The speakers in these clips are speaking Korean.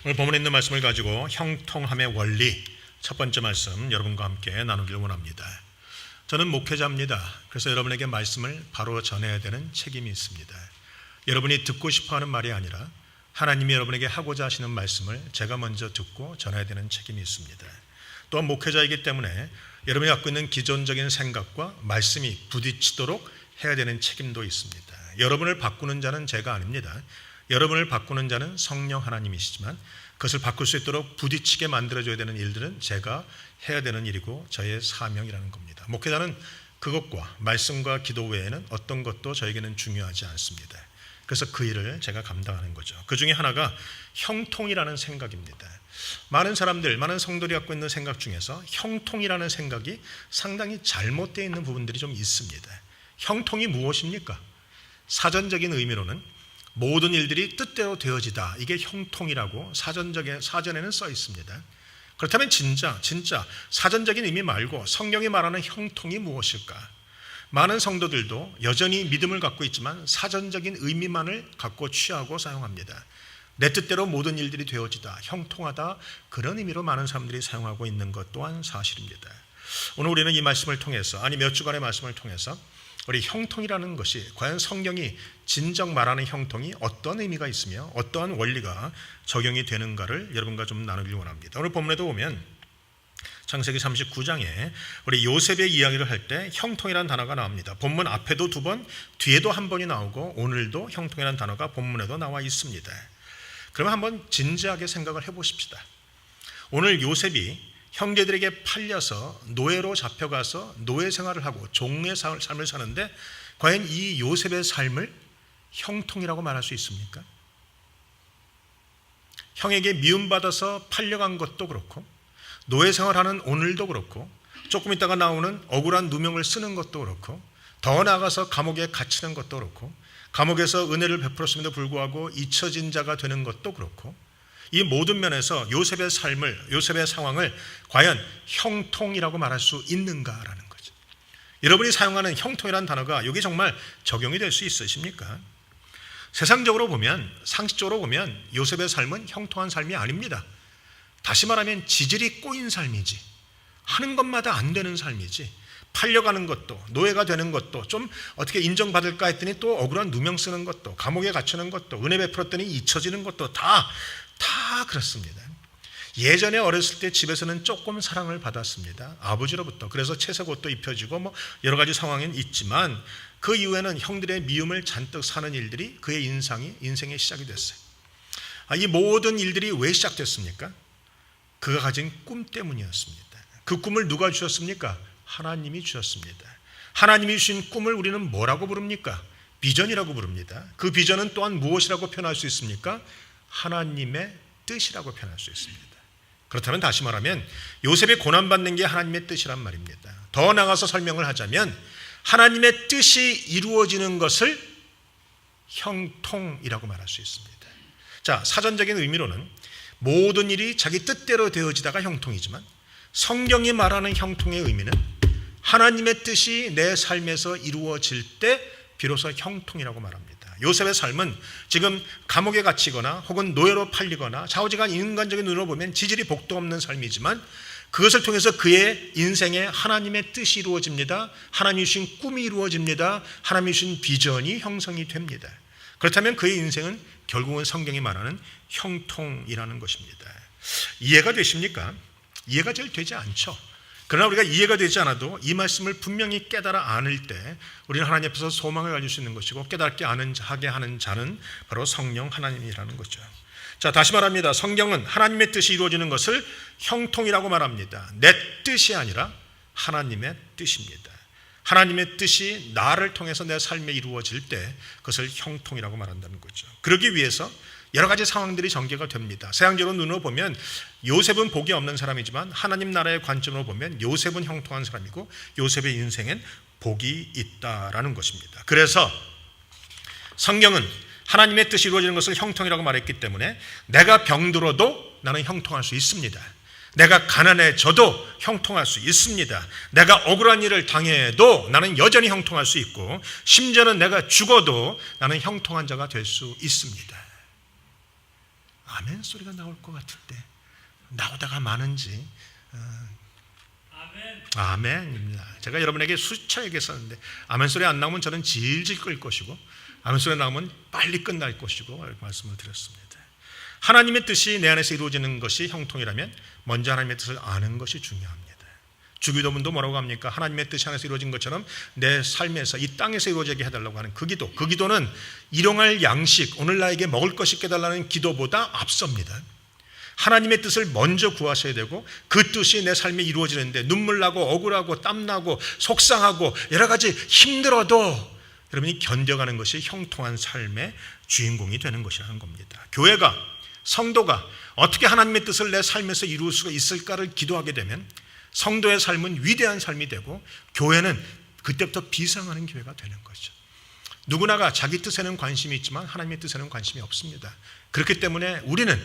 오늘 본문에 있는 말씀을 가지고 형통함의 원리 첫 번째 말씀 여러분과 함께 나누길 원합니다. 저는 목회자입니다. 그래서 여러분에게 말씀을 바로 전해야 되는 책임이 있습니다. 여러분이 듣고 싶어하는 말이 아니라 하나님이 여러분에게 하고자 하시는 말씀을 제가 먼저 듣고 전해야 되는 책임이 있습니다. 또한 목회자이기 때문에 여러분이 갖고 있는 기존적인 생각과 말씀이 부딪히도록 해야 되는 책임도 있습니다. 여러분을 바꾸는 자는 제가 아닙니다. 여러분을 바꾸는 자는 성령 하나님이시지만 그것을 바꿀 수 있도록 부딪히게 만들어줘야 되는 일들은 제가 해야 되는 일이고 저의 사명이라는 겁니다. 목회자는 그것과 말씀과 기도 외에는 어떤 것도 저에게는 중요하지 않습니다. 그래서 그 일을 제가 감당하는 거죠. 그 중에 하나가 형통이라는 생각입니다. 많은 사람들, 많은 성도들이 갖고 있는 생각 중에서 형통이라는 생각이 상당히 잘못되어 있는 부분들이 좀 있습니다. 형통이 무엇입니까? 사전적인 의미로는 모든 일들이 뜻대로 되어지다. 이게 형통이라고 사전에는 써 있습니다. 그렇다면 진짜 사전적인 의미 말고 성경이 말하는 형통이 무엇일까? 많은 성도들도 여전히 믿음을 갖고 있지만 사전적인 의미만을 갖고 취하고 사용합니다. 내 뜻대로 모든 일들이 되어지다, 형통하다, 그런 의미로 많은 사람들이 사용하고 있는 것 또한 사실입니다. 오늘 우리는 이 말씀을 통해서, 몇 주간의 말씀을 통해서 우리 형통이라는 것이 과연 성경이 진정 말하는 형통이 어떤 의미가 있으며 어떠한 원리가 적용이 되는가를 여러분과 좀 나누길 원합니다. 오늘 본문에도 보면 창세기 39장에 우리 요셉의 이야기를 할 때 형통이라는 단어가 나옵니다. 본문 앞에도 2번, 뒤에도 1번이 나오고 오늘도 형통이라는 단어가 본문에도 나와 있습니다. 그러면 한번 진지하게 생각을 해보십시다. 오늘 요셉이 형제들에게 팔려서 노예로 잡혀가서 노예 생활을 하고 종의 삶을 사는데 과연 이 요셉의 삶을 형통이라고 말할 수 있습니까? 형에게 미움받아서 팔려간 것도 그렇고 노예 생활하는 오늘도 그렇고 조금 있다가 나오는 억울한 누명을 쓰는 것도 그렇고 더 나아가서 감옥에 갇히는 것도 그렇고 감옥에서 은혜를 베풀었음에도 불구하고 잊혀진 자가 되는 것도 그렇고 이 모든 면에서 요셉의 상황을 과연 형통이라고 말할 수 있는가라는 거죠. 여러분이 사용하는 형통이라는 단어가 여기 정말 적용이 될 수 있으십니까? 세상적으로 보면, 상식적으로 보면 요셉의 삶은 형통한 삶이 아닙니다. 다시 말하면 지질이 꼬인 삶이지, 하는 것마다 안 되는 삶이지, 팔려가는 것도 노예가 되는 것도 좀 어떻게 인정받을까 했더니 또 억울한 누명 쓰는 것도 감옥에 갇히는 것도 은혜 베풀었더니 잊혀지는 것도 다 그렇습니다. 예전에 어렸을 때 집에서는 조금 사랑을 받았습니다. 아버지로부터. 그래서 채색 옷도 입혀지고 여러 가지 상황은 있지만 그 이후에는 형들의 미움을 잔뜩 사는 일들이 그의 인생의 시작이 됐어요. 이 모든 일들이 왜 시작됐습니까? 그가 가진 꿈 때문이었습니다. 그 꿈을 누가 주셨습니까? 하나님이 주셨습니다. 하나님이 주신 꿈을 우리는 뭐라고 부릅니까? 비전이라고 부릅니다. 그 비전은 또한 무엇이라고 표현할 수 있습니까? 하나님의 뜻이라고 표현할 수 있습니다. 그렇다면 다시 말하면 요셉이 고난받는 게 하나님의 뜻이란 말입니다. 더 나아가서 설명을 하자면 하나님의 뜻이 이루어지는 것을 형통이라고 말할 수 있습니다. 자, 사전적인 의미로는 모든 일이 자기 뜻대로 되어지다가 형통이지만 성경이 말하는 형통의 의미는 하나님의 뜻이 내 삶에서 이루어질 때 비로소 형통이라고 말합니다. 요셉의 삶은 지금 감옥에 갇히거나 혹은 노예로 팔리거나 좌우지간 인간적인 눈으로 보면 지질이 복도 없는 삶이지만 그것을 통해서 그의 인생에 하나님의 뜻이 이루어집니다. 하나님이 주신 꿈이 이루어집니다. 하나님이 주신 비전이 형성이 됩니다. 그렇다면 그의 인생은 결국은 성경이 말하는 형통이라는 것입니다. 이해가 되십니까? 이해가 잘 되지 않죠. 그러나 우리가 이해가 되지 않아도 이 말씀을 분명히 깨달아 안을 때 우리는 하나님 앞에서 소망을 가질 수 있는 것이고 깨닫게 하게 하는 자는 바로 성령 하나님이라는 거죠. 자, 다시 말합니다. 성경은 하나님의 뜻이 이루어지는 것을 형통이라고 말합니다. 내 뜻이 아니라 하나님의 뜻입니다. 하나님의 뜻이 나를 통해서 내 삶에 이루어질 때 그것을 형통이라고 말한다는 거죠. 그러기 위해서 여러 가지 상황들이 전개가 됩니다. 세상적으로 눈으로 보면 요셉은 복이 없는 사람이지만 하나님 나라의 관점으로 보면 요셉은 형통한 사람이고 요셉의 인생엔 복이 있다라는 것입니다. 그래서 성경은 하나님의 뜻이 이루어지는 것을 형통이라고 말했기 때문에 내가 병들어도 나는 형통할 수 있습니다. 내가 가난해져도 형통할 수 있습니다. 내가 억울한 일을 당해도 나는 여전히 형통할 수 있고 심지어는 내가 죽어도 나는 형통한 자가 될 수 있습니다. 아멘 소리가 나올 것 같은데 나오다가 마는지. 아멘입니다. 제가 여러분에게 수차 얘기했었는데 아멘 소리 안 나오면 저는 질질 끌 것이고 아멘 소리 나오면 빨리 끝날 것이고 말씀을 드렸습니다. 하나님의 뜻이 내 안에서 이루어지는 것이 형통이라면 먼저 하나님의 뜻을 아는 것이 중요합니다. 주기도문도 뭐라고 합니까? 하나님의 뜻이 안에서 이루어진 것처럼 내 삶에서 이 땅에서 이루어지게 해달라고 하는 그 기도. 그 기도는 일용할 양식, 오늘 나에게 먹을 것이 있게 해달라는 기도보다 앞섭니다. 하나님의 뜻을 먼저 구하셔야 되고 그 뜻이 내 삶에 이루어지는데 눈물 나고 억울하고 땀 나고 속상하고 여러 가지 힘들어도 여러분이 견뎌가는 것이 형통한 삶의 주인공이 되는 것이라는 겁니다. 교회가, 성도가 어떻게 하나님의 뜻을 내 삶에서 이룰 수가 있을까를 기도하게 되면 성도의 삶은 위대한 삶이 되고 교회는 그때부터 비상하는 교회가 되는 거죠. 누구나가 자기 뜻에는 관심이 있지만 하나님의 뜻에는 관심이 없습니다. 그렇기 때문에 우리는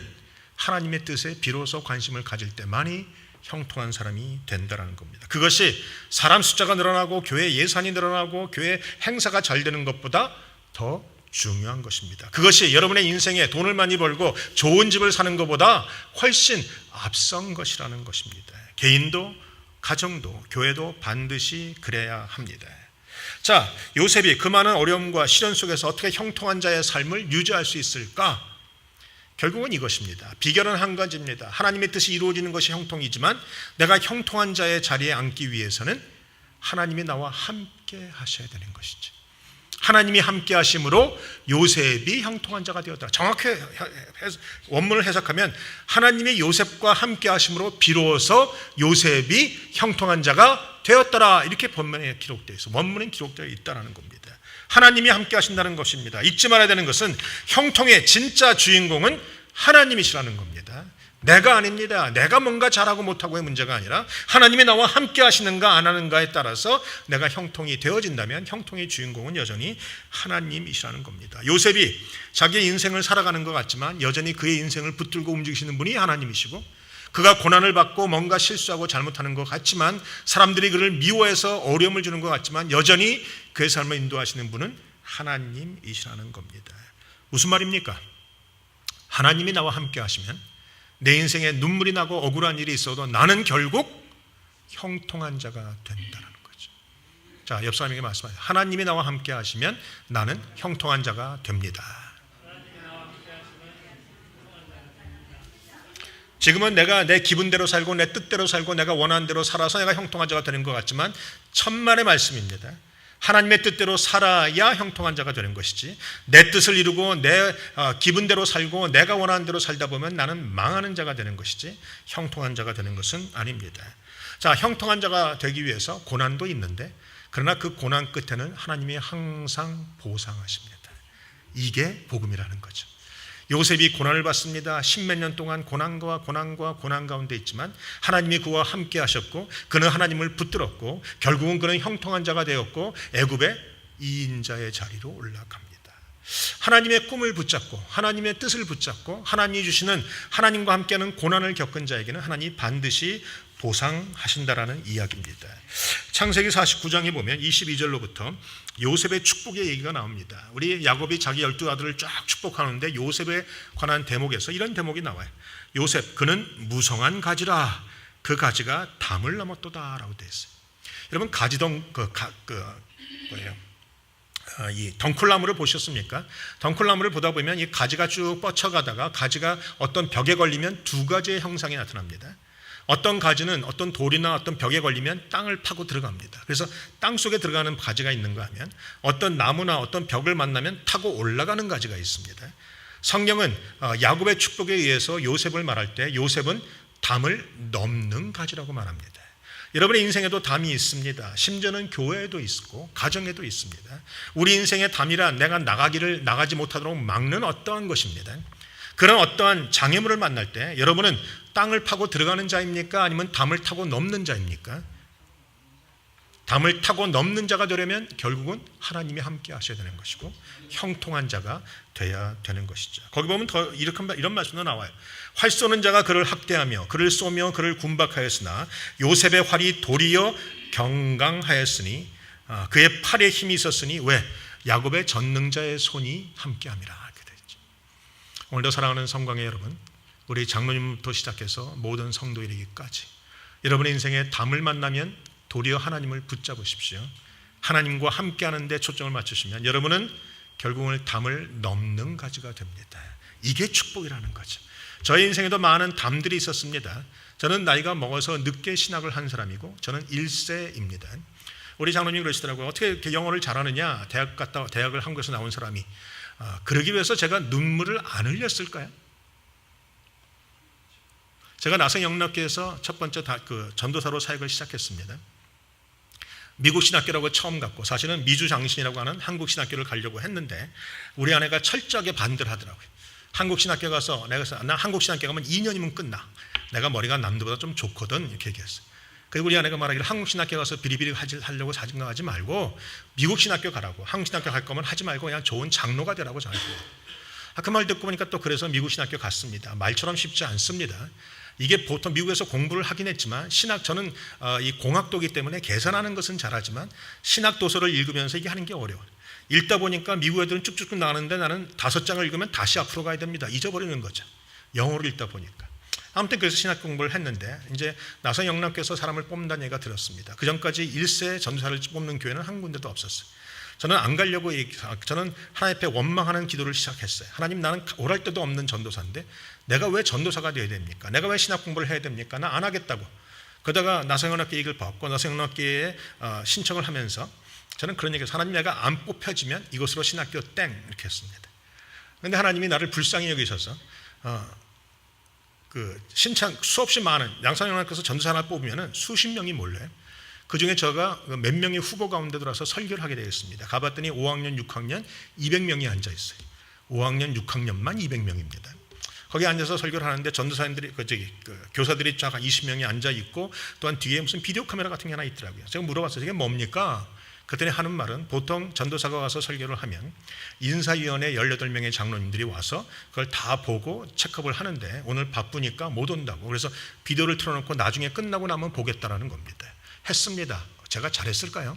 하나님의 뜻에 비로소 관심을 가질 때만이 형통한 사람이 된다는 겁니다. 그것이 사람 숫자가 늘어나고 교회 예산이 늘어나고 교회 행사가 잘 되는 것보다 더 중요한 것입니다. 그것이 여러분의 인생에 돈을 많이 벌고 좋은 집을 사는 것보다 훨씬 앞선 것이라는 것입니다. 개인도 가정도 교회도 반드시 그래야 합니다. 자, 요셉이 그 많은 어려움과 시련 속에서 어떻게 형통한 자의 삶을 유지할 수 있을까? 결국은 이것입니다. 비결은 한 가지입니다. 하나님의 뜻이 이루어지는 것이 형통이지만 내가 형통한 자의 자리에 앉기 위해서는 하나님이 나와 함께 하셔야 되는 것이죠. 하나님이 함께 하심으로 요셉이 형통한 자가 되었다. 정확히 원문을 해석하면 하나님이 요셉과 함께 하심으로 비로소 요셉이 형통한 자가 되었더라. 이렇게 본문에 기록되어 있어. 원문에 기록되어 있다는 겁니다. 하나님이 함께 하신다는 것입니다. 잊지 말아야 되는 것은 형통의 진짜 주인공은 하나님이시라는 겁니다. 내가 아닙니다. 내가 뭔가 잘하고 못하고의 문제가 아니라 하나님이 나와 함께 하시는가 안 하는가에 따라서 내가 형통이 되어진다면 형통의 주인공은 여전히 하나님이시라는 겁니다. 요셉이 자기의 인생을 살아가는 것 같지만 여전히 그의 인생을 붙들고 움직이시는 분이 하나님이시고 그가 고난을 받고 뭔가 실수하고 잘못하는 것 같지만 사람들이 그를 미워해서 어려움을 주는 것 같지만 여전히 그의 삶을 인도하시는 분은 하나님이시라는 겁니다. 무슨 말입니까? 하나님이 나와 함께 하시면 내 인생에 눈물이 나고 억울한 일이 있어도 나는 결국 형통한 자가 된다는 거죠. 자, 옆 사람에게 말씀하세요. 하나님이 나와 함께 하시면 나는 형통한 자가 됩니다. 지금은 내가 내 기분대로 살고 내 뜻대로 살고 내가 원하는 대로 살아서 내가 형통한 자가 되는 것 같지만 천만의 말씀입니다. 하나님의 뜻대로 살아야 형통한 자가 되는 것이지 내 뜻을 이루고 내 기분대로 살고 내가 원하는 대로 살다 보면 나는 망하는 자가 되는 것이지 형통한 자가 되는 것은 아닙니다. 자, 형통한 자가 되기 위해서 고난도 있는데 그러나 그 고난 끝에는 하나님이 항상 보상하십니다. 이게 복음이라는 거죠. 요셉이 고난을 받습니다. 10몇 년 동안 고난 가운데 있지만 하나님이 그와 함께 하셨고 그는 하나님을 붙들었고 결국은 그는 형통한 자가 되었고 애굽의 2인자의 자리로 올라갑니다. 하나님의 꿈을 붙잡고 하나님의 뜻을 붙잡고 하나님이 주시는 하나님과 함께하는 고난을 겪은 자에게는 하나님이 반드시 보상하신다라는 이야기입니다. 창세기 49장에 보면 22절로부터 요셉의 축복의 얘기가 나옵니다. 우리 야곱이 자기 12아들을 쫙 축복하는데 요셉에 관한 대목에서 이런 대목이 나와요. 요셉 그는 무성한 가지라 그 가지가 담을 넘었도다 라고 되어 있어요. 여러분 가지동 이 덩쿨나무를 보셨습니까? 덩쿨나무를 보다 보면 이 가지가 쭉 뻗쳐가다가 가지가 어떤 벽에 걸리면 두 가지의 형상이 나타납니다. 어떤 가지는 어떤 돌이나 어떤 벽에 걸리면 땅을 파고 들어갑니다. 그래서 땅 속에 들어가는 가지가 있는가 하면 어떤 나무나 어떤 벽을 만나면 타고 올라가는 가지가 있습니다. 성경은 야곱의 축복에 의해서 요셉을 말할 때 요셉은 담을 넘는 가지라고 말합니다. 여러분의 인생에도 담이 있습니다. 심지어는 교회에도 있고 가정에도 있습니다. 우리 인생의 담이란 내가 나가지 못하도록 막는 어떠한 것입니다. 그런 어떠한 장애물을 만날 때 여러분은 땅을 파고 들어가는 자입니까? 아니면 담을 타고 넘는 자입니까? 담을 타고 넘는 자가 되려면 결국은 하나님이 함께 하셔야 되는 것이고 형통한 자가 돼야 되는 것이죠. 거기 보면 더 이런 말씀도 나와요. 활 쏘는 자가 그를 학대하며 그를 쏘며 그를 군박하였으나 요셉의 활이 도리어 경강하였으니 그의 팔에 힘이 있었으니 왜? 야곱의 전능자의 손이 함께함이라. 오늘도 사랑하는 성광의 여러분, 우리 장로님부터 시작해서 모든 성도 이르기까지 여러분의 인생에 담을 만나면 도리어 하나님을 붙잡으십시오. 하나님과 함께하는 데 초점을 맞추시면 여러분은 결국은 담을 넘는 가지가 됩니다. 이게 축복이라는 거죠. 저의 인생에도 많은 담들이 있었습니다. 저는 나이가 먹어서 늦게 신학을 한 사람이고 저는 1세입니다. 우리 장로님이 그러시더라고요. 어떻게 이렇게 영어를 잘하느냐, 대학을 한국에서 나온 사람이. 그러기 위해서 제가 눈물을 안 흘렸을까요? 제가 나성영락교에서 첫 번째 전도사로 사역을 시작했습니다. 미국 신학교라고 처음 갔고 사실은 미주 장신이라고 하는 한국 신학교를 가려고 했는데 우리 아내가 철저하게 반대를 하더라고요. 한국 신학교 가서 나 한국 신학교 가면 2년이면 끝나. 내가 머리가 남들보다 좀 좋거든 이렇게 얘기했어요. 그리고 우리 아내가 말하기를 한국 신학교 가서 비리비리 하려고 생각하지 말고 미국 신학교 가라고. 한국 신학교 갈 거면 하지 말고 그냥 좋은 장로가 되라고 저한테. 그 말 듣고 보니까 또 그래서 미국 신학교 갔습니다. 말처럼 쉽지 않습니다. 이게 보통 미국에서 공부를 하긴 했지만 저는 이 공학도기 때문에 계산하는 것은 잘하지만 신학 도서를 읽으면서 이게 하는 게 어려워요. 읽다 보니까 미국 애들은 쭉쭉 나가는데 나는 5장을 읽으면 다시 앞으로 가야 됩니다. 잊어버리는 거죠. 영어로 읽다 보니까. 아무튼 그래서 신학 공부를 했는데 이제 나성영락교에서 사람을 뽑는다는 얘기가 들었습니다. 그 전까지 1세 전도사를 뽑는 교회는 한 군데도 없었어요. 저는 안 가려고 저는 하나님 앞에 원망하는 기도를 시작했어요. 하나님, 나는 오랄 데도 없는 전도사인데 내가 왜 전도사가 되어야 됩니까? 내가 왜 신학 공부를 해야 됩니까? 나 안 하겠다고. 그러다가 나성영락교 얘기를 받고 나성영락교에 신청을 하면서 저는 그런 얘기를 해서 하나님, 내가 안 뽑혀지면 이것으로 신학교 땡 이렇게 했습니다. 그런데 하나님이 나를 불쌍히 여기셔서 신청 수없이 많은 양산영학교에서 전도사 하나 뽑으면 수십 명이 몰려요. 그 중에 제가 몇 명의 후보 가운데 들어서 설교를 하게 되었습니다. 가봤더니 5학년, 6학년 200명이 앉아 있어요. 5학년, 6학년만 200명입니다. 거기 앉아서 설교를 하는데 전도사님들이 교사들이 쫙 20명이 앉아 있고 또한 뒤에 무슨 비디오 카메라 같은 게 하나 있더라고요. 제가 물어봤어요. 이게 뭡니까? 그랬더니 하는 말은 보통 전도사가 와서 설교를 하면 인사위원회 18명의 장로님들이 와서 그걸 다 보고 체크업을 하는데 오늘 바쁘니까 못 온다고. 그래서 비디오를 틀어놓고 나중에 끝나고 나면 보겠다라는 겁니다. 했습니다. 제가 잘했을까요?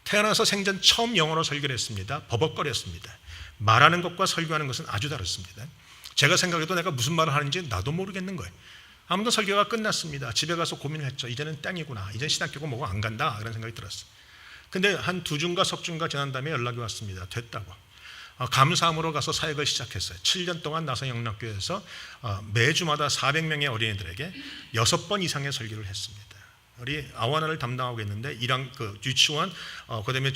태어나서 생전 처음 영어로 설교를 했습니다. 버벅거렸습니다. 말하는 것과 설교하는 것은 아주 다릅니다. 제가 생각해도 내가 무슨 말을 하는지 나도 모르겠는 거예요. 아무튼 설교가 끝났습니다. 집에 가서 고민을 했죠. 이제는 땡이구나. 이제 신학교고 뭐고 안 간다. 그런 생각이 들었어요. 근데 한 2주인가 석주인가 지난 다음에 연락이 왔습니다. 됐다고. 감사함으로 가서 사역을 시작했어요. 7년 동안 나성영락교에서 매주마다 400명의 어린이들에게 6번 이상의 설교를 했습니다. 우리 아와나를 담당하고 있는데 유치원, 그다음에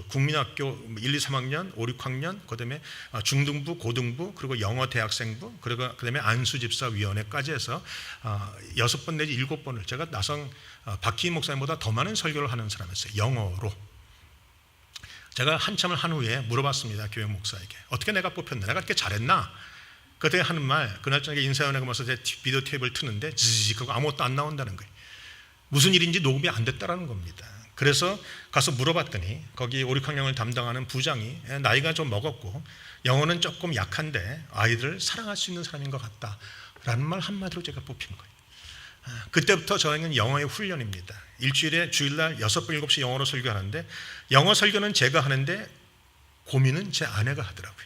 국민학교 1, 2, 3학년, 5, 6학년, 그다음에 중등부, 고등부, 그리고 영어 대학생부, 그리고 그다음에 안수집사위원회까지 해서 6번 내지 7번을 제가 박희인 목사님보다 더 많은 설교를 하는 사람이었어요. 영어로. 제가 한참을 한 후에 물어봤습니다. 교회 목사에게. 어떻게 내가 뽑혔나? 내가 그렇게 잘했나? 그때 하는 말, 그날 저녁에 인사위원회가 모여서 제 비디오 테이프를 트는데 지지직 하고 아무것도 안 나온다는 거예요. 무슨 일인지 녹음이 안 됐다는 겁니다. 그래서 가서 물어봤더니 거기 5, 6학년을 담당하는 부장이 나이가 좀 먹었고 영어는 조금 약한데 아이들을 사랑할 수 있는 사람인 것 같다라는 말 한마디로 제가 뽑힌 거예요. 그때부터 저에게는 영어의 훈련입니다. 일주일에 주일날 6번, 7시 영어로 설교하는데 영어 설교는 제가 하는데 고민은 제 아내가 하더라고요.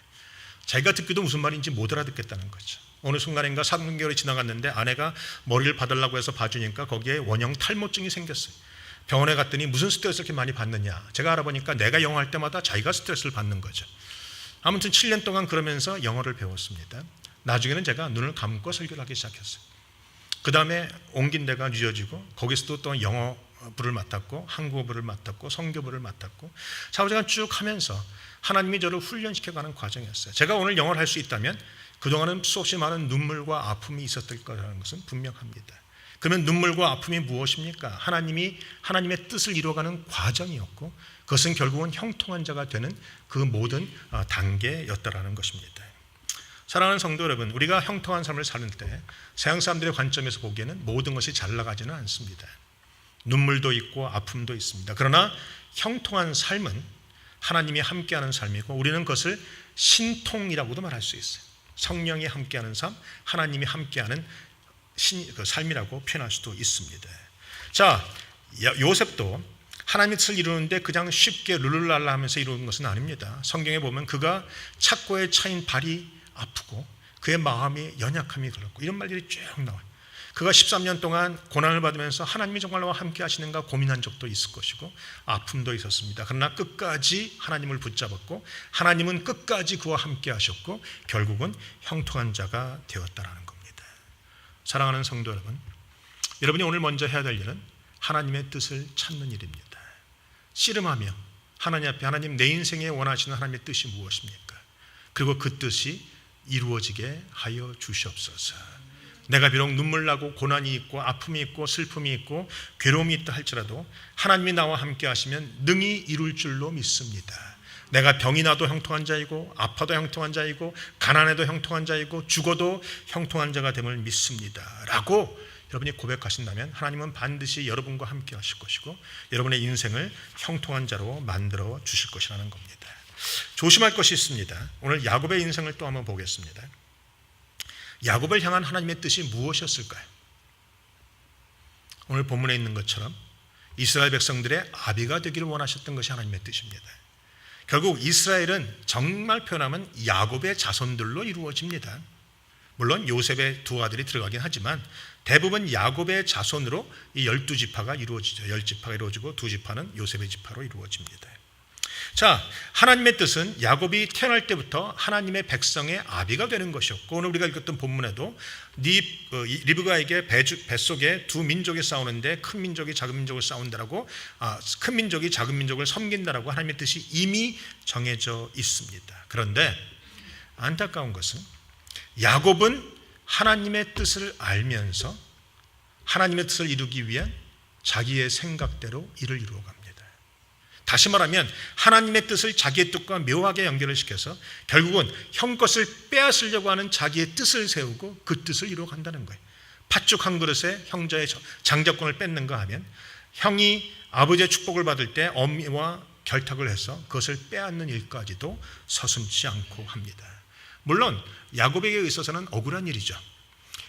자기가 듣기도 무슨 말인지 못 알아듣겠다는 거죠. 어느 순간인가 3개월이 지나갔는데 아내가 머리를 봐달라고 해서 봐주니까 거기에 원형 탈모증이 생겼어요. 병원에 갔더니 무슨 스트레스를 이렇게 많이 받느냐. 제가 알아보니까 내가 영어 할 때마다 자기가 스트레스를 받는 거죠. 아무튼 7년 동안 그러면서 영어를 배웠습니다. 나중에는 제가 눈을 감고 설교를 하기 시작했어요. 그 다음에 옮긴 데가 뉴저지고 거기서도 또 영어부를 맡았고 한국어부를 맡았고 성교부를 맡았고 사후제가 쭉 하면서 하나님이 저를 훈련시켜가는 과정이었어요. 제가 오늘 영어를 할 수 있다면 그동안은 수없이 많은 눈물과 아픔이 있었을 거라는 것은 분명합니다. 그러면 눈물과 아픔이 무엇입니까? 하나님의 뜻을 이루어가는 과정이었고 그것은 결국은 형통한 자가 되는 그 모든 단계였다라는 것입니다. 사랑하는 성도 여러분, 우리가 형통한 삶을 사는 때 세상 사람들의 관점에서 보기에는 모든 것이 잘 나가지는 않습니다. 눈물도 있고 아픔도 있습니다. 그러나 형통한 삶은 하나님이 함께하는 삶이고 우리는 그것을 신통이라고도 말할 수 있어요. 성령이 함께하는 삶, 하나님이 함께하는 삶이라고 표현할 수도 있습니다. 자, 요셉도 하나님의 뜻을 이루는데 그냥 쉽게 룰루랄라 하면서 이루는 것은 아닙니다. 성경에 보면 그가 착고에 차인 발이 아프고 그의 마음이 연약함이 들었고 이런 말들이 쭉 나와요. 그가 13년 동안 고난을 받으면서 하나님이 정말 나와 함께 하시는가 고민한 적도 있을 것이고 아픔도 있었습니다. 그러나 끝까지 하나님을 붙잡았고 하나님은 끝까지 그와 함께 하셨고 결국은 형통한 자가 되었다라는 겁니다. 사랑하는 성도 여러분, 여러분이 오늘 먼저 해야 될 일은 하나님의 뜻을 찾는 일입니다. 씨름하며 하나님 앞에 하나님 내 인생에 원하시는 하나님의 뜻이 무엇입니까? 그리고 그 뜻이 이루어지게 하여 주시옵소서. 내가 비록 눈물 나고 고난이 있고 아픔이 있고 슬픔이 있고 괴로움이 있다 할지라도 하나님이 나와 함께 하시면 능히 이룰 줄로 믿습니다. 내가 병이 나도 형통한 자이고 아파도 형통한 자이고 가난해도 형통한 자이고 죽어도 형통한 자가 됨을 믿습니다 라고 여러분이 고백하신다면 하나님은 반드시 여러분과 함께 하실 것이고 여러분의 인생을 형통한 자로 만들어 주실 것이라는 겁니다. 조심할 것이 있습니다. 오늘 야곱의 인생을 또 한번 보겠습니다. 야곱을 향한 하나님의 뜻이 무엇이었을까요? 오늘 본문에 있는 것처럼 이스라엘 백성들의 아비가 되기를 원하셨던 것이 하나님의 뜻입니다. 결국 이스라엘은 정말 표현하면 야곱의 자손들로 이루어집니다. 물론 요셉의 두 아들이 들어가긴 하지만 대부분 야곱의 자손으로 이 12지파가 이루어지죠. 10지파가 이루어지고 2지파는 요셉의 지파로 이루어집니다. 자, 하나님의 뜻은 야곱이 태어날 때부터 하나님의 백성의 아비가 되는 것이었고 오늘 우리가 읽었던 본문에도 리브가에게 뱃속에 두 민족이 싸우는데 큰 민족이 작은 민족을 싸운다라고 큰 민족이 작은 민족을 섬긴다라고 하나님의 뜻이 이미 정해져 있습니다. 그런데 안타까운 것은 야곱은 하나님의 뜻을 알면서 하나님의 뜻을 이루기 위한 자기의 생각대로 일을 이루어갑니다. 다시 말하면 하나님의 뜻을 자기의 뜻과 묘하게 연결을 시켜서 결국은 형 것을 빼앗으려고 하는 자기의 뜻을 세우고 그 뜻을 이루어간다는 거예요. 팥죽 한 그릇에 형제의 장자권을 뺏는가 하면 형이 아버지의 축복을 받을 때 어미와 결탁을 해서 그것을 빼앗는 일까지도 서슴지 않고 합니다. 물론 야곱에게 있어서는 억울한 일이죠.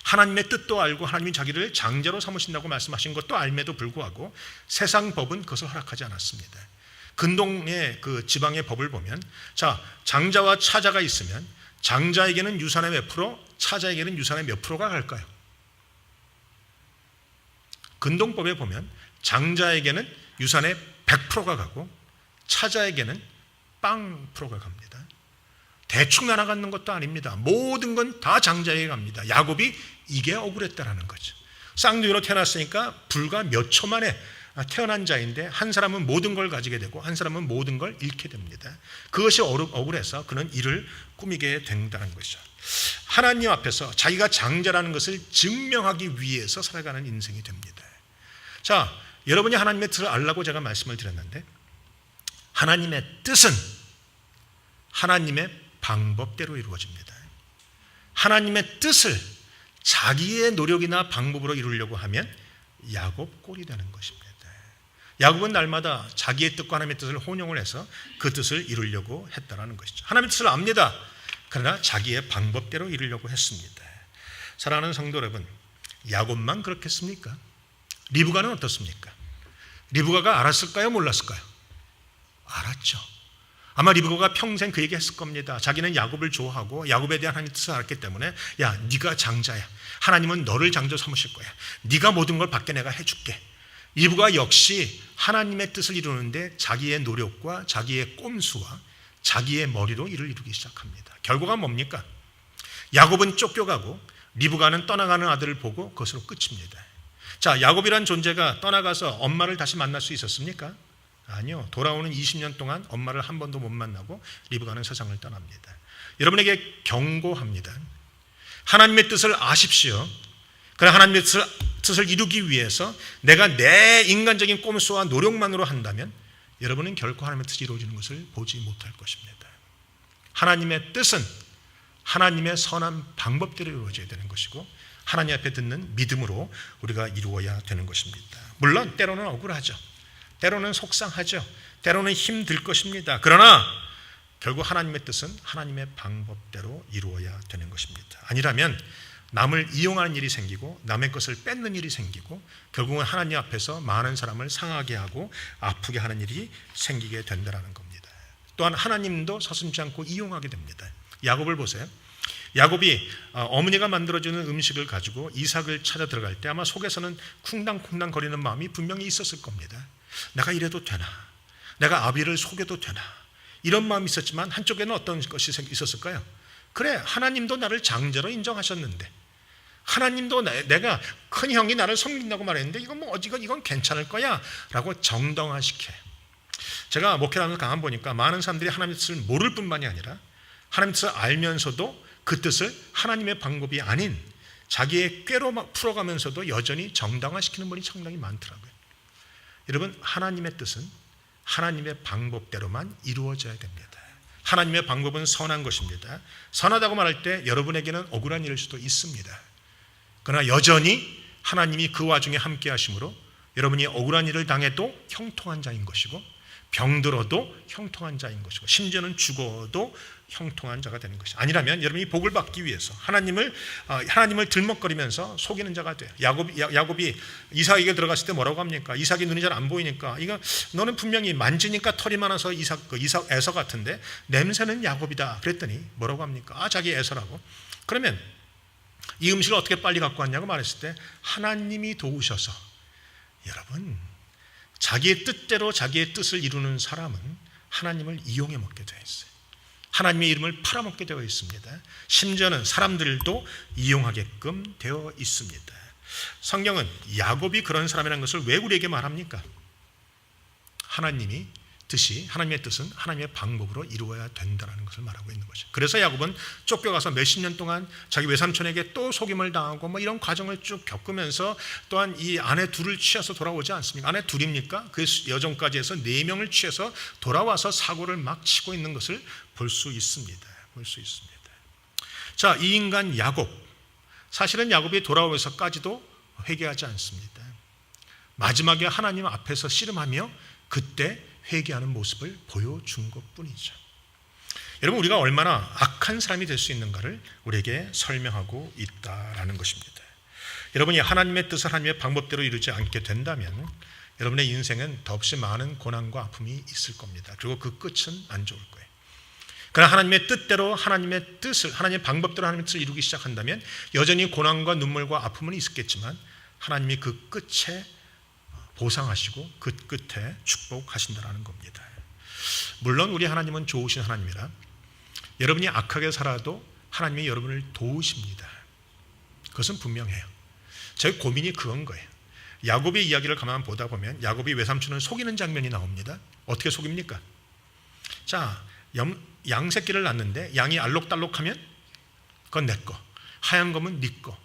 하나님의 뜻도 알고 하나님이 자기를 장자로 삼으신다고 말씀하신 것도 알매도 불구하고 세상 법은 그것을 허락하지 않았습니다. 근동의 그 지방의 법을 보면 자, 장자와 차자가 있으면 장자에게는 유산의 몇 프로, 차자에게는 유산의 몇 프로가 갈까요? 근동법에 보면 장자에게는 유산의 100%가 가고 차자에게는 빵 프로가 갑니다. 대충 나눠가는 것도 아닙니다. 모든 건 다 장자에게 갑니다. 야곱이 이게 억울했다라는 거죠. 쌍둥이로 태어났으니까 불과 몇 초 만에 태어난 자인데 한 사람은 모든 걸 가지게 되고 한 사람은 모든 걸 잃게 됩니다. 그것이 억울해서 그는 이를 꾸미게 된다는 것이죠. 하나님 앞에서 자기가 장자라는 것을 증명하기 위해서 살아가는 인생이 됩니다. 자, 여러분이 하나님의 뜻을 알라고 제가 말씀을 드렸는데 하나님의 뜻은 하나님의 방법대로 이루어집니다. 하나님의 뜻을 자기의 노력이나 방법으로 이루려고 하면 야곱 꼴이 되는 것입니다. 야곱은 날마다 자기의 뜻과 하나님의 뜻을 혼용을 해서 그 뜻을 이루려고 했다라는 것이죠. 하나님의 뜻을 압니다. 그러나 자기의 방법대로 이루려고 했습니다. 사랑하는 성도 여러분, 야곱만 그렇겠습니까? 리브가는 어떻습니까? 리브가가 알았을까요? 몰랐을까요? 알았죠. 아마 리브가가 평생 그 얘기했을 겁니다. 자기는 야곱을 좋아하고 야곱에 대한 하나님의 뜻을 알았기 때문에 야, 네가 장자야. 하나님은 너를 장자 삼으실 거야. 네가 모든 걸 받게 내가 해줄게. 리브가 역시 하나님의 뜻을 이루는데 자기의 노력과 자기의 꼼수와 자기의 머리로 일을 이루기 시작합니다. 결과가 뭡니까? 야곱은 쫓겨가고 리브가는 떠나가는 아들을 보고 그것으로 끝입니다. 자, 야곱이란 존재가 떠나가서 엄마를 다시 만날 수 있었습니까? 아니요. 돌아오는 20년 동안 엄마를 한 번도 못 만나고 리브가는 세상을 떠납니다. 여러분에게 경고합니다. 하나님의 뜻을 아십시오. 그러나 하나님의 뜻을 이루기 위해서 내가 내 인간적인 꼼수와 노력만으로 한다면 여러분은 결코 하나님의 뜻이 이루어지는 것을 보지 못할 것입니다. 하나님의 뜻은 하나님의 선한 방법대로 이루어져야 되는 것이고 하나님 앞에 듣는 믿음으로 우리가 이루어야 되는 것입니다. 물론 때로는 억울하죠. 때로는 속상하죠. 때로는 힘들 것입니다. 그러나 결국 하나님의 뜻은 하나님의 방법대로 이루어야 되는 것입니다. 아니라면 남을 이용하는 일이 생기고 남의 것을 뺏는 일이 생기고 결국은 하나님 앞에서 많은 사람을 상하게 하고 아프게 하는 일이 생기게 된다는 겁니다. 또한 하나님도 서슴지 않고 이용하게 됩니다. 야곱을 보세요. 야곱이 어머니가 만들어주는 음식을 가지고 이삭을 찾아 들어갈 때 아마 속에서는 쿵당쿵당 거리는 마음이 분명히 있었을 겁니다. 내가 이래도 되나? 내가 아비를 속여도 되나? 이런 마음이 있었지만 한쪽에는 어떤 것이 있었을까요? 그래, 하나님도 나를 장자로 인정하셨는데, 하나님도 내가 큰 형이 나를 섬긴다고 말했는데 이건 괜찮을 거야 라고 정당화시켜. 제가 목회하면서 강한 보니까 많은 사람들이 하나님의 뜻을 모를 뿐만이 아니라 하나님의 뜻을 알면서도 그 뜻을 하나님의 방법이 아닌 자기의 꾀로 풀어가면서도 여전히 정당화시키는 분이 상당히 많더라고요. 여러분, 하나님의 뜻은 하나님의 방법대로만 이루어져야 됩니다. 하나님의 방법은 선한 것입니다. 선하다고 말할 때 여러분에게는 억울한 일일 수도 있습니다. 그러나 여전히 하나님이 그 와중에 함께 하심으로 여러분이 억울한 일을 당해도 형통한 자인 것이고, 병들어도 형통한 자인 것이고, 심지어는 죽어도 형통한 자가 되는 것이 아니라면 여러분이 복을 받기 위해서 하나님을 들먹거리면서 속이는 자가 돼요. 야곱이 이삭에게 들어갔을 때 뭐라고 합니까? 이삭이 눈이 잘 안 보이니까, 이거 너는 분명히 만지니까 털이 많아서 이삭 에서 같은데 냄새는 야곱이다 그랬더니 뭐라고 합니까? 자기 에서라고. 그러면 이 음식을 어떻게 빨리 갖고 왔냐고 말했을 때 하나님이 도우셔서, 여러분, 자기의 뜻대로 자기의 뜻을 이루는 사람은 하나님을 이용해 먹게 되어 있어요. 하나님의 이름을 팔아먹게 되어 있습니다. 심지어는 사람들도 이용하게끔 되어 있습니다. 성경은 야곱이 그런 사람이라는 것을 왜 우리에게 말합니까? 하나님의 뜻은 하나님의 방법으로 이루어야 된다는 것을 말하고 있는 것이죠. 그래서 야곱은 쫓겨가서 몇십 년 동안 자기 외삼촌에게 또 속임을 당하고 이런 과정을 쭉 겪으면서, 또한 이 아내 둘을 취해서 돌아오지 않습니까? 아내 둘입니까? 그 여정까지 해서 4명을 취해서 돌아와서 사고를 막 치고 있는 것을 볼 수 있습니다. 자, 이 인간 야곱, 사실은 야곱이 돌아오면서까지도 회개하지 않습니다. 마지막에 하나님 앞에서 씨름하며 그때 회개하는 모습을 보여준 것뿐이죠. 여러분, 우리가 얼마나 악한 사람이 될 수 있는가를 우리에게 설명하고 있다라는 것입니다. 여러분이 하나님의 뜻을 하나님의 방법대로 이루지 않게 된다면 여러분의 인생은 더없이 많은 고난과 아픔이 있을 겁니다. 그리고 그 끝은 안 좋을 거예요. 그러나 하나님의 뜻대로 하나님의 방법대로 하나님의 뜻을 이루기 시작한다면 여전히 고난과 눈물과 아픔은 있겠지만 하나님이 그 끝에 보상하시고 그 끝에 축복하신다는 겁니다. 물론 우리 하나님은 좋으신 하나님이라 여러분이 악하게 살아도 하나님이 여러분을 도우십니다. 그것은 분명해요. 제 고민이 그건 거예요. 야곱의 이야기를 가만 보다 보면 야곱이 외삼촌을 속이는 장면이 나옵니다. 어떻게 속입니까? 자, 양 새끼를 낳는데 양이 알록달록하면 그건 내 거, 하얀 거면 네 거.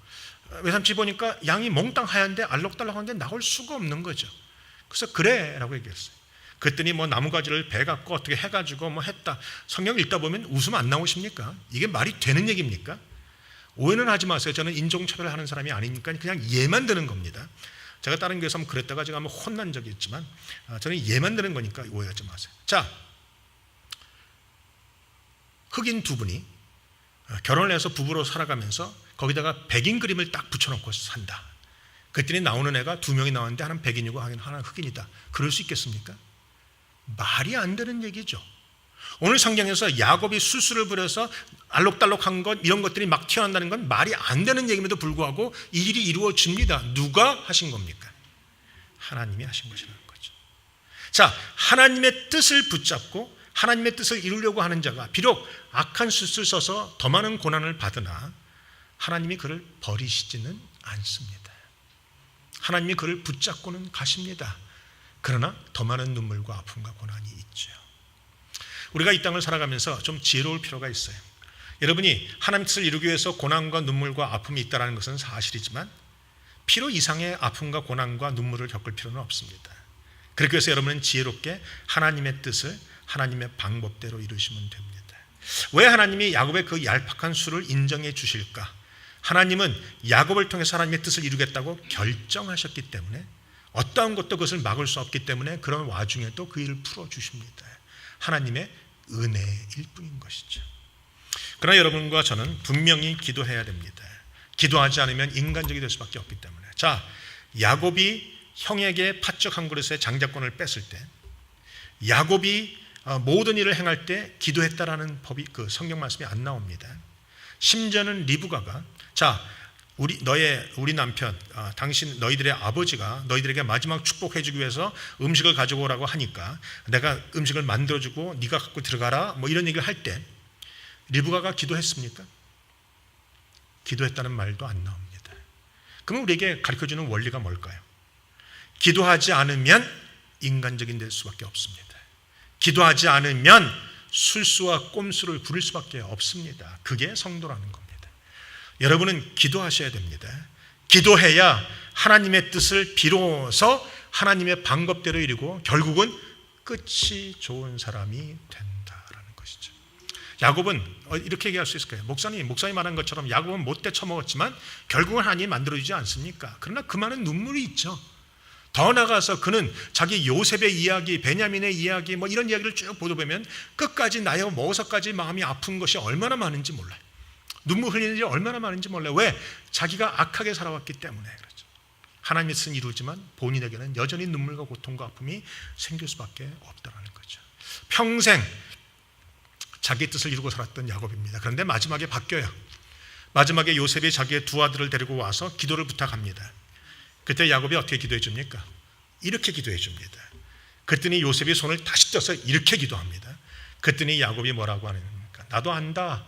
외삼촌이 보니까 양이 몽땅 하얀데 알록달록한데 나올 수가 없는 거죠. 그래서 그래 라고 얘기했어요. 그랬더니 나무가지를 배 갖고 어떻게 해가지고 했다. 성경 읽다 보면 웃음 안 나오십니까? 이게 말이 되는 얘기입니까? 오해는 하지 마세요. 저는 인종차별을 하는 사람이 아니니까 그냥 예만 드는 겁니다. 제가 다른 교회에서 한번 그랬다가 제가 한번 혼난 적이 있지만 저는 예만 드는 거니까 오해하지 마세요. 자, 흑인 두 분이 결혼을 해서 부부로 살아가면서 거기다가 백인 그림을 딱 붙여놓고 산다. 그랬더니 나오는 애가 2명이 나왔는데 하나는 백인이고 하나는 흑인이다. 그럴 수 있겠습니까? 말이 안 되는 얘기죠. 오늘 성경에서 야곱이 술수를 부려서 알록달록한 것 이런 것들이 막 튀어나온다는 건 말이 안 되는 얘기임에도 불구하고 이 일이 이루어집니다. 누가 하신 겁니까? 하나님이 하신 것이라는 거죠. 자, 하나님의 뜻을 붙잡고 하나님의 뜻을 이루려고 하는 자가 비록 악한 숫을 써서 더 많은 고난을 받으나 하나님이 그를 버리시지는 않습니다. 하나님이 그를 붙잡고는 가십니다. 그러나 더 많은 눈물과 아픔과 고난이 있죠. 우리가 이 땅을 살아가면서 좀 지혜로울 필요가 있어요. 여러분이 하나님의 뜻을 이루기 위해서 고난과 눈물과 아픔이 있다는 것은 사실이지만 필요 이상의 아픔과 고난과 눈물을 겪을 필요는 없습니다. 그렇게 해서 여러분은 지혜롭게 하나님의 뜻을 하나님의 방법대로 이루시면 됩니다. 왜 하나님이 야곱의 그 얄팍한 수를 인정해 주실까? 하나님은 야곱을 통해서 하나님의 뜻을 이루겠다고 결정하셨기 때문에 어떠한 것도 그것을 막을 수 없기 때문에 그런 와중에도 그 일을 풀어주십니다. 하나님의 은혜일 뿐인 것이죠. 그러나 여러분과 저는 분명히 기도해야 됩니다. 기도하지 않으면 인간적이 될 수밖에 없기 때문에. 자, 야곱이 형에게 팥죽 한 그릇의 장자권을 뺐을 때 야곱이 모든 일을 행할 때 기도했다라는 법이 그 성경 말씀이 안 나옵니다. 심지어는 리브가가 자 우리 남편 당신 너희들의 아버지가 너희들에게 마지막 축복해주기 위해서 음식을 가져오라고 하니까 내가 음식을 만들어주고 네가 갖고 들어가라 뭐 이런 얘기를 할 때 리브가가 기도했습니까? 기도했다는 말도 안 나옵니다. 그럼 우리에게 가르쳐주는 원리가 뭘까요? 기도하지 않으면 인간적인 될 수밖에 없습니다. 기도하지 않으면 술수와 꼼수를 부릴 수밖에 없습니다. 그게 성도라는 겁니다. 여러분은 기도하셔야 됩니다. 기도해야 하나님의 뜻을 비로소 하나님의 방법대로 이루고 결국은 끝이 좋은 사람이 된다라는 것이죠. 야곱은 이렇게 얘기할 수 있을 거예요. 목사님 말한 것처럼 야곱은 못돼 처먹었지만 결국은 하나님이 만들어주지 않습니까? 그러나 그 많은 눈물이 있죠. 더 나아가서 그는 자기 요셉의 이야기, 베냐민의 이야기 뭐 이런 이야기를 쭉 보다 보면 끝까지 나여 먹어서까지 마음이 아픈 것이 얼마나 많은지 몰라요. 눈물 흘리는 일이 얼마나 많은지 몰라요. 왜? 자기가 악하게 살아왔기 때문에 그렇죠. 하나님의 뜻은 이루지만 본인에게는 여전히 눈물과 고통과 아픔이 생길 수밖에 없다는 거죠. 평생 자기 뜻을 이루고 살았던 야곱입니다. 그런데 마지막에 바뀌어요. 마지막에 요셉이 자기의 두 아들을 데리고 와서 기도를 부탁합니다. 그때 야곱이 어떻게 기도해 줍니까? 이렇게 기도해 줍니다. 그랬더니 요셉이 손을 다시 떠서 이렇게 기도합니다. 그랬더니 야곱이 뭐라고 하는가? 나도 안다.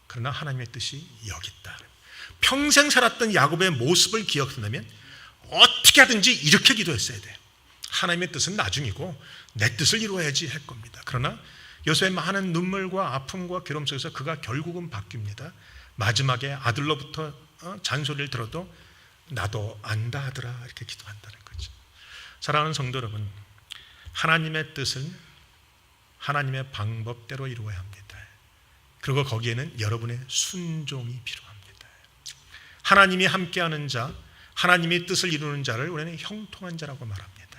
그러나 하나님의 뜻이 여기 있다. 평생 살았던 야곱의 모습을 기억한다면 어떻게 하든지 이렇게 기도했어야 돼요. 하나님의 뜻은 나중이고 내 뜻을 이루어야지 할 겁니다. 그러나 요셉의 많은 눈물과 아픔과 괴로움 속에서 그가 결국은 바뀝니다. 마지막에 아들로부터 잔소리를 들어도 나도 안다 하더라 이렇게 기도한다는 거죠. 사랑하는 성도 여러분, 하나님의 뜻은 하나님의 방법대로 이루어야 합니다. 그리고 거기에는 여러분의 순종이 필요합니다. 하나님이 함께하는 자, 하나님의 뜻을 이루는 자를 우리는 형통한 자라고 말합니다.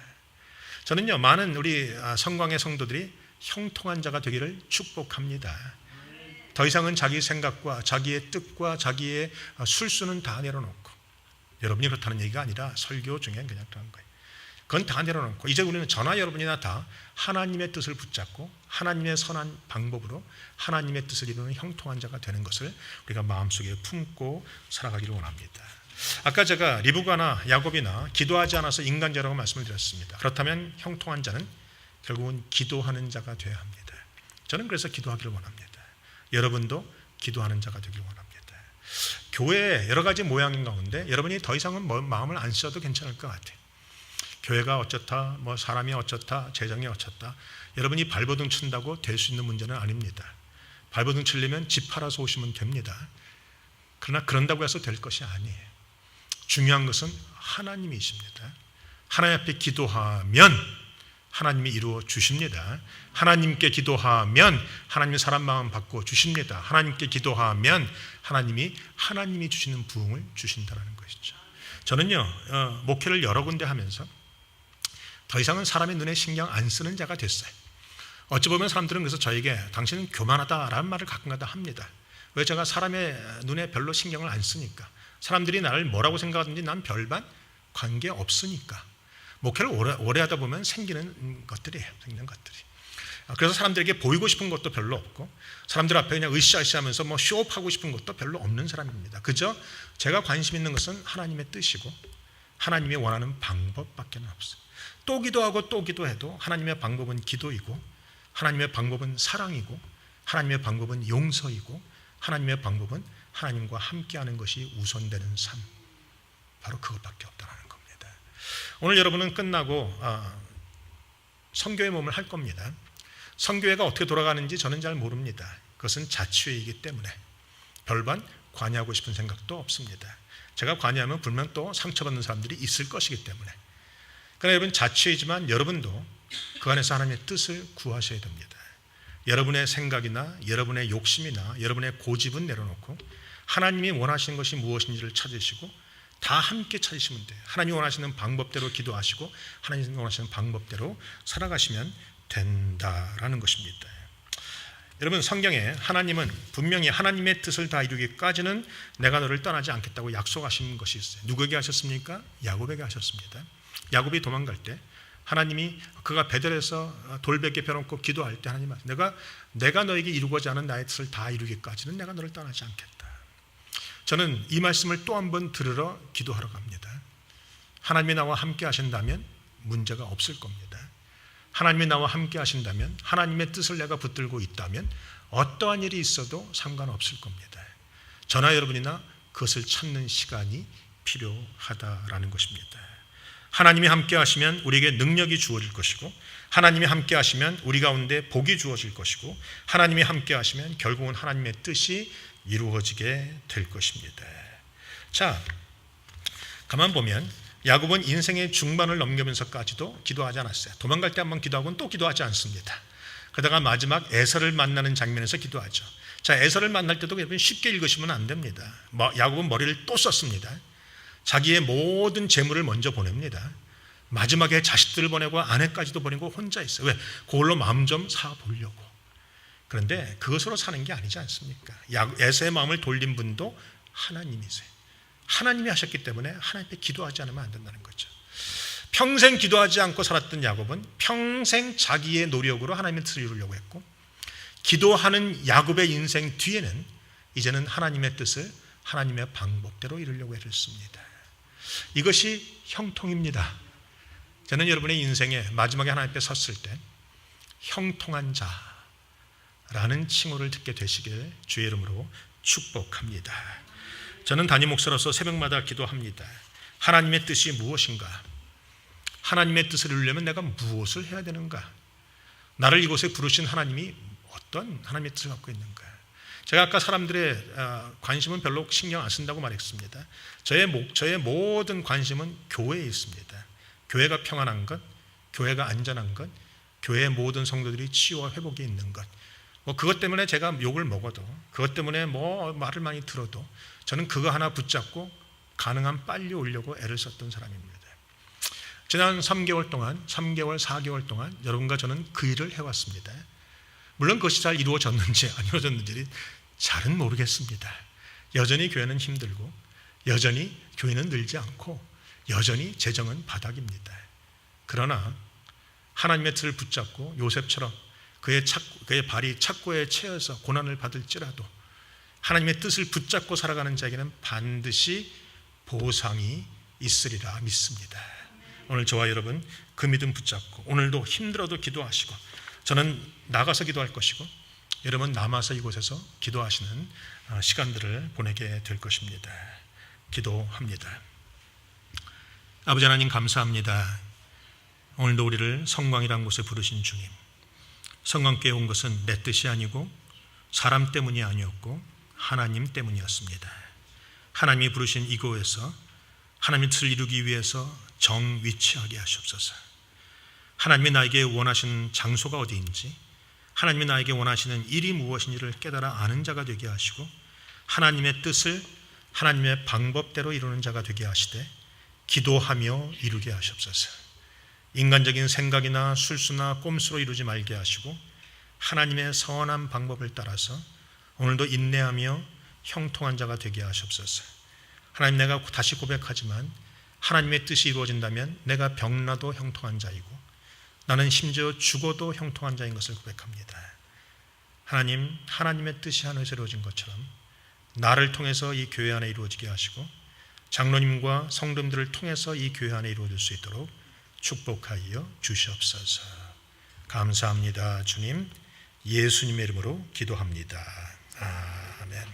저는요 많은 우리 성광의 성도들이 형통한 자가 되기를 축복합니다. 더 이상은 자기 생각과 자기의 뜻과 자기의 술수는 다 내려놓고, 여러분이 그렇다는 얘기가 아니라 설교 중에 그냥 그런 거예요. 그건 다 내려놓고 이제 우리는 저나 여러분이나 다 하나님의 뜻을 붙잡고 하나님의 선한 방법으로 하나님의 뜻을 이루는 형통한 자가 되는 것을 우리가 마음속에 품고 살아가기를 원합니다. 아까 제가 리브가나 야곱이나 기도하지 않아서 인간자라고 말씀을 드렸습니다. 그렇다면 형통한 자는 결국은 기도하는 자가 되어야 합니다. 저는 그래서 기도하기를 원합니다. 여러분도 기도하는 자가 되기를 원합니다. 교회의 여러 가지 모양인 가운데 여러분이 더 이상은 마음을 안 써도 괜찮을 것 같아요. 교회가 어쩌다, 뭐 사람이 어쩌다, 재정이 어쩌다. 여러분이 발버둥 친다고 될 수 있는 문제는 아닙니다. 발버둥 치려면 집 팔아서 오시면 됩니다. 그러나 그런다고 해서 될 것이 아니에요. 중요한 것은 하나님이십니다. 하나님 앞에 기도하면 하나님이 이루어 주십니다. 하나님께 기도하면 하나님의 사람 마음 바꿔 주십니다. 하나님께 기도하면 하나님이 주시는 부흥을 주신다는 것이죠. 저는요 목회를 여러 군데 하면서 더 이상은 사람의 눈에 신경 안 쓰는 자가 됐어요. 어찌 보면 사람들은 그래서 저에게 당신은 교만하다라는 말을 가끔가다 합니다. 왜? 제가 사람의 눈에 별로 신경을 안 쓰니까. 사람들이 나를 뭐라고 생각하든지 난 별반 관계 없으니까. 목회를 오래 하다 보면 생기는 것들이에요. 생기는 것들이. 그래서 사람들에게 보이고 싶은 것도 별로 없고 사람들 앞에 그냥 으쌰으쌰 하면서 뭐 쇼업하고 싶은 것도 별로 없는 사람입니다. 그저 제가 관심 있는 것은 하나님의 뜻이고 하나님이 원하는 방법밖에 없어요. 또 기도하고 또 기도해도 하나님의 방법은 기도이고 하나님의 방법은 사랑이고 하나님의 방법은 용서이고 하나님의 방법은 하나님과 함께하는 것이 우선되는 삶, 바로 그것밖에 없다는 겁니다. 오늘 여러분은 끝나고 선교의 몸을 할 겁니다. 선교회가 어떻게 돌아가는지 저는 잘 모릅니다. 그것은 자치회이기 때문에 별반 관여하고 싶은 생각도 없습니다. 제가 관여하면 분명 또 상처받는 사람들이 있을 것이기 때문에. 그러나 여러분 자치회이지만 여러분도 그 안에서 하나님의 뜻을 구하셔야 됩니다. 여러분의 생각이나 여러분의 욕심이나 여러분의 고집은 내려놓고 하나님이 원하시는 것이 무엇인지를 찾으시고 다 함께 찾으시면 돼요. 하나님이 원하시는 방법대로 기도하시고 하나님이 원하시는 방법대로 살아가시면 된다라는 것입니다. 여러분 성경에 하나님은 분명히 하나님의 뜻을 다 이루기까지는 내가 너를 떠나지 않겠다고 약속하신 것이 있어요. 누구에게 하셨습니까? 야곱에게 하셨습니다. 야곱이 도망갈 때 하나님이 그가 베델에서 돌베개 펴놓고 기도할 때 하나님 내가 너에게 이루고자 하는 나의 뜻을 다 이루기까지는 내가 너를 떠나지 않겠다. 저는 이 말씀을 또 한 번 들으러 기도하러 갑니다. 하나님이 나와 함께 하신다면 문제가 없을 겁니다. 하나님이 나와 함께 하신다면, 하나님의 뜻을 내가 붙들고 있다면 어떠한 일이 있어도 상관없을 겁니다. 저나 여러분이나 그것을 찾는 시간이 필요하다라는 것입니다. 하나님이 함께 하시면 우리에게 능력이 주어질 것이고, 하나님이 함께 하시면 우리 가운데 복이 주어질 것이고, 하나님이 함께 하시면 결국은 하나님의 뜻이 이루어지게 될 것입니다. 자, 가만 보면 야곱은 인생의 중반을 넘기면서까지도 기도하지 않았어요. 도망갈 때 한번 기도하고는 또 기도하지 않습니다. 그러다가 마지막 에서를 만나는 장면에서 기도하죠. 자, 에서를 만날 때도 여러분 쉽게 읽으시면 안 됩니다. 야곱은 머리를 또 썼습니다. 자기의 모든 재물을 먼저 보냅니다. 마지막에 자식들을 보내고 아내까지도 보내고 혼자 있어요. 왜? 그걸로 마음 좀 사보려고. 그런데 그것으로 사는 게 아니지 않습니까? 에서의 마음을 돌린 분도 하나님이세요. 하나님이 하셨기 때문에 하나님께 기도하지 않으면 안 된다는 거죠. 평생 기도하지 않고 살았던 야곱은 평생 자기의 노력으로 하나님의 뜻을 이루려고 했고, 기도하는 야곱의 인생 뒤에는 이제는 하나님의 뜻을 하나님의 방법대로 이루려고 했습니다. 이것이 형통입니다. 저는 여러분의 인생에 마지막에 하나님 앞에 섰을 때 형통한 자라는 칭호를 듣게 되시길 주의 이름으로 축복합니다. 저는 담임 목사로서 새벽마다 기도합니다. 하나님의 뜻이 무엇인가? 하나님의 뜻을 이루려면 내가 무엇을 해야 되는가? 나를 이곳에 부르신 하나님이 어떤 하나님의 뜻을 갖고 있는가? 제가 아까 사람들의 관심은 별로 신경 안 쓴다고 말했습니다. 저의 모든 관심은 교회에 있습니다. 교회가 평안한 것, 교회가 안전한 것, 교회의 모든 성도들이 치유와 회복이 있는 것. 그것 때문에 제가 욕을 먹어도, 그것 때문에 말을 많이 들어도 저는 그거 하나 붙잡고 가능한 빨리 오려고 애를 썼던 사람입니다. 지난 3개월 동안, 3개월, 4개월 동안 여러분과 저는 그 일을 해왔습니다. 물론 그것이 잘 이루어졌는지 안 이루어졌는지 잘은 모르겠습니다. 여전히 교회는 힘들고, 여전히 교회는 늘지 않고, 여전히 재정은 바닥입니다. 그러나 하나님의 뜻을 붙잡고 요셉처럼 그의 발이 착고에 채여서 고난을 받을지라도 하나님의 뜻을 붙잡고 살아가는 자에게는 반드시 보상이 있으리라 믿습니다. 오늘 저와 여러분 그 믿음 붙잡고 오늘도 힘들어도 기도하시고, 저는 나가서 기도할 것이고 여러분 남아서 이곳에서 기도하시는 시간들을 보내게 될 것입니다. 기도합니다. 아버지 하나님 감사합니다. 오늘도 우리를 성광이라는 곳에 부르신 주님, 성광교회 온 것은 내 뜻이 아니고 사람 때문이 아니었고 하나님 때문이었습니다. 하나님이 부르신 이곳에서 하나님의 뜻을 이루기 위해서 정위치하게 하시옵소서. 하나님이 나에게 원하시는 장소가 어디인지, 하나님이 나에게 원하시는 일이 무엇인지를 깨달아 아는 자가 되게 하시고, 하나님의 뜻을 하나님의 방법대로 이루는 자가 되게 하시되 기도하며 이루게 하시옵소서. 인간적인 생각이나 술수나 꼼수로 이루지 말게 하시고 하나님의 선한 방법을 따라서 오늘도 인내하며 형통한 자가 되게 하시옵소서. 하나님, 내가 다시 고백하지만 하나님의 뜻이 이루어진다면 내가 병나도 형통한 자이고 나는 심지어 죽어도 형통한 자인 것을 고백합니다. 하나님, 하나님의 뜻이 하늘에서 이루어진 것처럼 나를 통해서 이 교회 안에 이루어지게 하시고 장로님과 성도님들을 통해서 이 교회 안에 이루어질 수 있도록 축복하여 주시옵소서. 감사합니다. 주님, 예수님의 이름으로 기도합니다. 아멘.